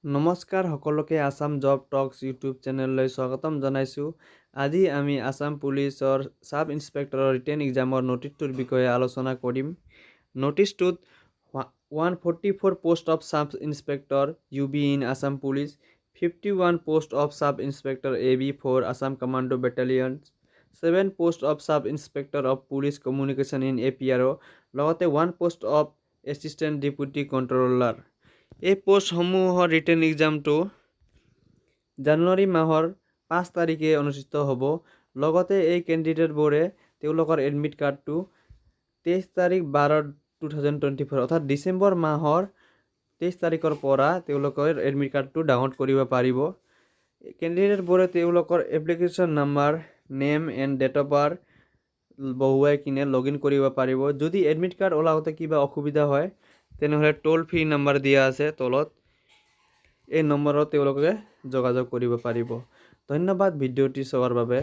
নমস্কাৰ সকলোকে আসাম জব টক্স ইউটিউব চেনেললৈ স্বাগতম জনাইছোঁ। আজি আমি আসাম পুলিচৰ সাব ইন্সপেক্টৰৰ ৰিটেন এক্সামৰ নোটিছটোৰ বিষয়ে আলোচনা কৰিম। নোটিছটোত 144 post of sub inspector UB in Assam police, 51 post of sub inspector AB for Assam commando battalion, 7 post of sub inspector of police communication in APRO, লগতে 1 post of assistant deputy controller. এই পোষ্টসমূহৰ written এক্সামটো জানুৱাৰী মাহৰ 5 তাৰিখে অনুষ্ঠিত হ'ব। লগতে এই কেণ্ডিডেটবোৰে তেওঁলোকৰ এডমিট কাৰ্ডটো 23 তাৰিখ 12/2024 অৰ্থাৎ ডিচেম্বৰ মাহৰ 23 তাৰিখৰ পৰা তেওঁলোকৰ এডমিট কাৰ্ডটো ডাউনলোড কৰিব পাৰিব। কেণ্ডিডেটবোৰে তেওঁলোকৰ application number, name and date of birth বহুৱাই কিনে লগ ইন কৰিব পাৰিব। যদি এডমিট কাৰ্ড ওলাওঁতে কিবা অসুবিধা হয় তেনেহ'লে টোল ফ্ৰী নাম্বাৰ দিয়া আছে তলত, এই নম্বৰত তেওঁলোকে যোগাযোগ কৰিব পাৰিব। ধন্যবাদ ভিডিঅ'টি চোৱাৰ বাবে।